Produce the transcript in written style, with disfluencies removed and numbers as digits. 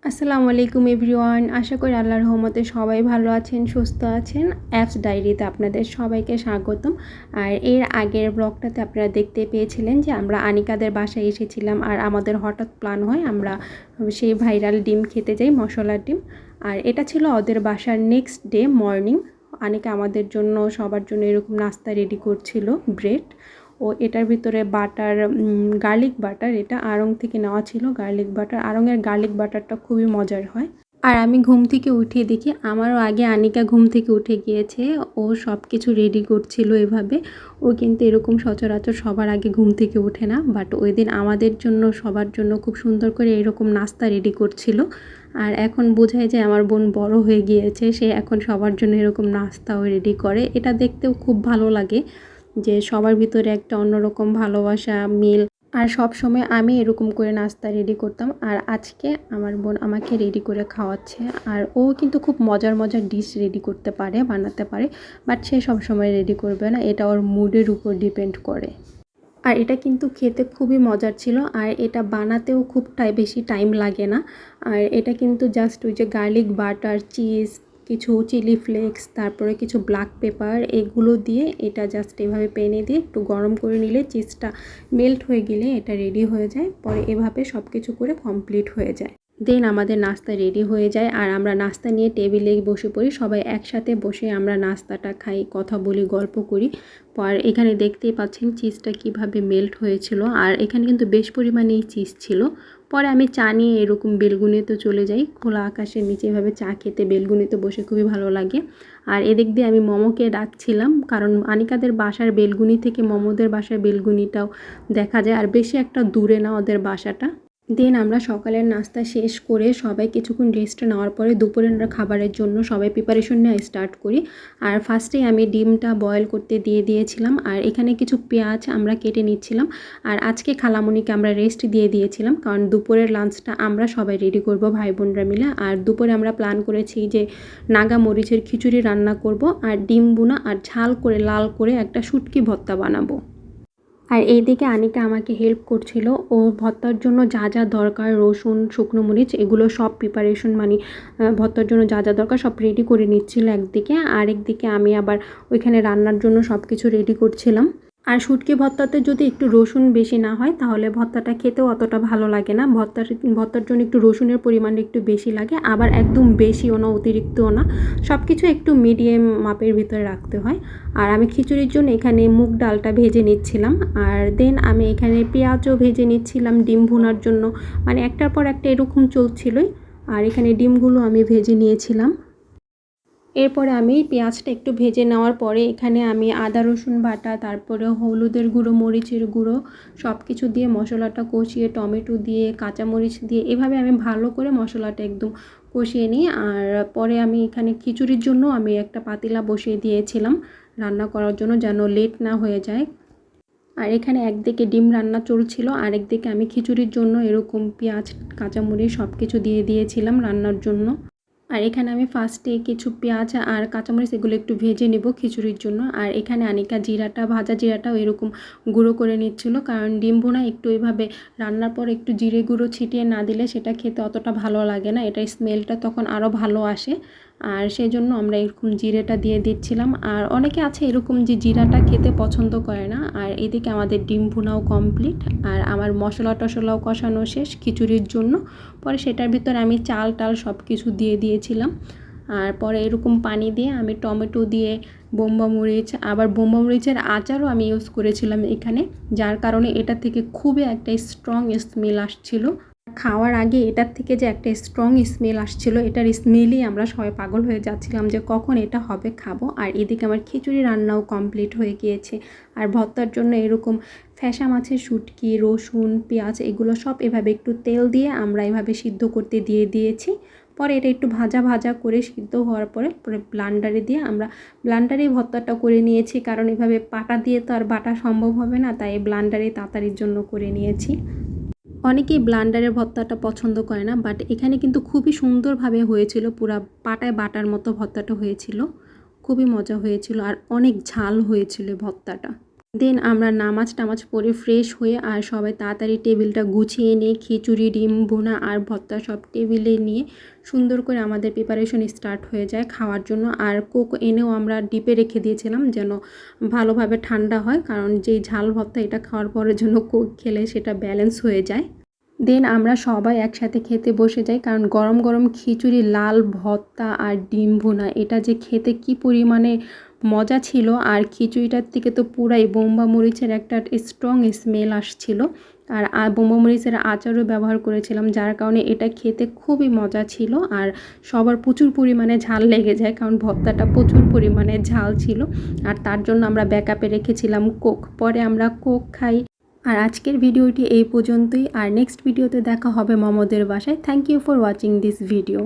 আসসালামু আলাইকুম এভরিওয়ান। আশা করি আল্লাহর রহমতে সবাই ভালো আছেন, সুস্থ আছেন। অ্যাপস ডায়েরিতে আপনাদের সবাইকে স্বাগতম। আর এর আগের ব্লগটাতে আপনারা দেখতে পেয়েছিলেন যে আমরা আনিকাদের বাসায় এসেছিলাম আর আমাদের হঠাৎ প্ল্যান হয় আমরা সেই ভাইরাল ডিম খেতে যাই, মশলার ডিম। আর এটা ছিল ওদের বাসার নেক্সট ডে মর্নিং। আনিকা আমাদের জন্য সবার জন্য এরকম নাস্তা রেডি করছিল, ব্রেড ও এটার ভিতরে বাটার, গার্লিক বাটার, এটা আড়ং থেকে নেওয়া ছিল গার্লিক বাটার। আড়ংয়ের গার্লিক বাটারটা খুবই মজার হয়। আর আমি ঘুম থেকে উঠে দেখি আমারও আগে আনিকা ঘুম থেকে উঠে গিয়েছে, ও সব কিছু রেডি করছিল এভাবে। ও কিন্তু এরকম সচরাচর সবার আগে ঘুম থেকে ওঠে না, বাট ওই দিন আমাদের জন্য সবার জন্য খুব সুন্দর করে এরকম নাস্তা রেডি করছিল। আর এখন বোঝায় যে আমার বোন বড় হয়ে গিয়েছে, সে এখন সবার জন্য এরকম নাস্তাও রেডি করে। এটা দেখতেও খুব ভালো লাগে যে সবার ভিতরে একটা অন্যরকম ভালোবাসা, মিল। আর সব সময় আমি এরকম করে নাস্তা রেডি করতাম, আর আজকে আমার বোন আমাকে রেডি করে খাওয়াচ্ছে। আর ও কিন্তু খুব মজার মজার ডিশ রেডি করতে পারে, বানাতে পারে, বাট সে সব সময় রেডি করবে না, এটা ওর মুডের উপর ডিপেন্ড করে। আর এটা কিন্তু খেতে খুবই মজার ছিল, আর এটা বানাতেও খুব বেশি টাইম লাগে না। আর এটা কিন্তু জাস্ট ওই যে গার্লিক বাটার, চিজ, কিছু চিলি ফ্লেক্স, তারপরে কিছু ব্ল্যাক পেপার, এগুলো দিয়ে এটা জাস্ট এভাবে পেনে দিয়ে একটু গরম করে নিলে চিজটা মেল্ট হয়ে গেলে এটা রেডি হয়ে যায়। পরে এভাবে সব কিছু করে কমপ্লিট হয়ে যায়। দেন আমাদের নাস্তা রেডি হয়ে যায় আর আমরা নাস্তা নিয়ে টেবিলে বসে পড়ি। সবাই একসাথে বসে আমরা নাস্তাটা খাই, কথা বলি, গল্প করি। পর এখানে দেখতেই পাচ্ছেন চিজটা কিভাবে মেল্ট হয়েছিল, আর এখানে কিন্তু বেশ পরিমাণেই চিজ ছিল। পরে আমি চা নিয়ে এরকম বেলগুনিতে চলে যাই, খোলা আকাশের নিচে এভাবে চা খেতে বেলগুনিতে বসে খুবই ভালো লাগে। আর এদিক দিয়ে আমি মোমোকে ডাকছিলাম, কারণ আনিকাদের বাসার বেলগুনি থেকে মোমোদের বাসার বেলগুনিটাও দেখা যায়, আর বেশি একটা দূরে না ওদের বাসাটা। দেন আমরা সকালের নাস্তা শেষ করে সবাই কিছুক্ষণ রেস্ট নেওয়ার পরে দুপুরের খাবারের জন্য সবাই প্রিপারেশন নেওয়া স্টার্ট করি। আর ফার্স্টেই আমি ডিমটা বয়েল করতে দিয়ে দিয়েছিলাম, আর এখানে কিছু পেঁয়াজ আমরা কেটে নিচ্ছিলাম। আর আজকে খালামণিকে আমরা রেস্ট দিয়ে দিয়েছিলাম, কারণ দুপুরের লাঞ্চটা আমরা সবাই রেডি করব ভাই বোনরা মিলে। আর দুপুরে আমরা প্ল্যান করেছি যে নাগা মরিচের খিচুড়ি রান্না করব, আর ডিম বুনা আর ঝাল করে লাল করে একটা শুটকি ভর্তা বানাবো। আর এইদিকে আনিকা আমাকে হেল্প করছিল, ও ভর্তার জন্য যা যা দরকার, রসুন, শুকনো মরিচ, এগুলো সব প্রিপারেশন, মানে ভর্তার জন্য যা যা দরকার সব রেডি করে নিচ্ছিল একদিকে। আর একদিকে আমি আবার ওইখানে রান্নার জন্য সব কিছু রেডি করছিলাম। আর শুটকি ভর্তাতে যদি একটু রসুন বেশি না হয় তাহলে ভর্তাটা খেতেও অতটা ভালো লাগে না। ভর্তার জন্য একটু রসুনের পরিমাণটা একটু বেশি লাগে, আবার একদম বেশিও না, অতিরিক্তও না। সব কিছু একটু মিডিয়াম মাপের ভিতরে রাখতে হয়। আর আমি খিচুড়ির জন্য এখানে মুগ ডালটা ভেজে নিচ্ছিলাম, আর দেন আমি এখানে পেঁয়াজও ভেজে নিচ্ছিলাম ডিম ভুনার জন্য। মানে একটার পর একটা এরকম চলছিলই। আর এখানে ডিমগুলো আমি ভেজে নিয়েছিলাম। এরপরে আমি পেঁয়াজটা একটু ভেজে নেওয়ার পরে এখানে আমি আদা রসুন বাটা, তারপরে হলুদের গুঁড়ো, মরিচের গুঁড়ো, সব কিছু দিয়ে মশলাটা কষিয়ে, টমেটো দিয়ে, কাঁচামরিচ দিয়ে এভাবে আমি ভালো করে মশলাটা একদম কষিয়ে নিই। আর পরে আমি এখানে খিচুড়ির জন্য আমি একটা পাতিলা বসিয়ে দিয়েছিলাম রান্না করার জন্য, যেন লেট না হয়ে যায়। আর এখানে একদিকে ডিম রান্না চলছিল, আরেকদিকে আমি খিচুড়ির জন্য এরকম পেঁয়াজ, কাঁচামরিচ সব কিছু দিয়ে দিয়েছিলাম রান্নার জন্য। আর এখানে আমি ফার্স্টে কিছু পেঁয়াজ আর কাঁচামরিচ এগুলো একটু ভেজে নেব খিচুড়ির জন্য। আর এখানে আনিকা জিরাটা, ভাজা জিরাটাও এরকম গুঁড়ো করে নিচ্ছিল, কারণ ডিম ভুনা একটু এভাবে রান্নার পর একটু জিরে গুঁড়ো ছিটিয়ে না দিলে সেটা খেতে অতটা ভালো লাগে না, এটার স্মেলটা তখন আরও ভালো আসে। আর সেই জন্য আমরা এরকম জিরেটা দিয়ে দিচ্ছিলাম। আর অনেকে আছে এরকম যে জিরাটা খেতে পছন্দ করে না। আর এদিকে আমাদের ডিম ভুনাও কমপ্লিট, আর আমার মশলা টশলাও কষানো শেষ খিচুড়ির জন্য। পরে সেটার ভিতরে আমি চাল টাল সব কিছু দিয়ে দিয়েছিলাম। আর পরে এরকম পানি দিয়ে আমি টমেটো দিয়ে, বোম্বা মরিচ, আবার বোম্বা মরিচের আচারও আমি ইউজ করেছিলাম এখানে, যার কারণে এটা থেকে খুবই একটা স্ট্রং স্মেল আসছিল। খাওয়ার আগে এটার থেকে যে একটা স্ট্রং স্মেল আসছিল, এটার স্মেলই আমরা সবাই পাগল হয়ে যাচ্ছিলাম যে কখন এটা হবে, খাবো। আর এদিকে আমার খিচুড়ি রান্নাও কমপ্লিট হয়ে গিয়েছে। আর ভর্তার জন্য এরকম ফ্যাসা মাছের শুটকি, রসুন, পেঁয়াজ এগুলো সব এভাবে একটু তেল দিয়ে আমরা এভাবে সিদ্ধ করতে দিয়ে দিয়েছি। পরে এটা একটু ভাজা ভাজা করে সিদ্ধ হওয়ার পরে ব্লান্ডারে দিয়ে আমরা ব্লান্ডারেই ভর্তাটা করে নিয়েছি, কারণ এভাবে পাটা দিয়ে তো আর বাটা সম্ভব হবে না, তাই ব্লান্ডারে তাড়াতাড়ির জন্য করে নিয়েছি। অনেকেই ব্লান্ডারের ভর্তাটা পছন্দ করে না, বাট এখানে কিন্তু খুবই সুন্দরভাবে হয়েছিল, পুরা পাটায় বাটার মতো ভর্তাটা হয়েছিল, খুবই মজা হয়েছিল। আর অনেক ঝাল হয়েছিল ভর্তাটা। দেন আমরা নামাজ টামাজ পড়ে ফ্রেশ হয়ে আর সবাই তাড়াতাড়ি টেবিলটা গুছিয়ে নিয়ে খিচুড়ি, ডিম ভুনা আর ভর্তা সব টেবিলে নিয়ে সুন্দর করে আমাদের প্রিপারেশন স্টার্ট হয়ে যায় খাওয়ার জন্য। আর কোক এনেও আমরা ডিপে রেখে দিয়েছিলাম যেন ভালোভাবে ঠান্ডা হয়, কারণ যেই ঝাল ভর্তা এটা খাওয়ার পরের জন্য কোক খেলে সেটা ব্যালেন্স হয়ে যায়। দেন আমরা সবাই একসাথে খেতে বসে যাই, কারণ গরম গরম খিচুড়ি, লাল ভর্তা আর ডিম ভুনা এটা যে খেতে কি পরিমাণে মজা ছিল। আর খিচুড়িটার থেকে তো পুরাই বোম্বা মরিচের একটা স্ট্রং স্মেল আসছিল। আর বোম্বা মরিচের আচারও ব্যবহার করেছিলাম, যার কারণে এটা খেতে খুবই মজা ছিল। আর সবার প্রচুর পরিমাণে ঝাল লেগে যায়, কারণ ভর্তাটা প্রচুর পরিমাণে ঝাল ছিল। আর তার জন্য আমরা ব্যাকআপে রেখেছিলাম কোক, পরে আমরা কোক খাই। আর আজকের ভিডিওটি এই পর্যন্তই, আর নেক্সট ভিডিওতে দেখা হবে মমদের বাসায়। Thank you for watching this video.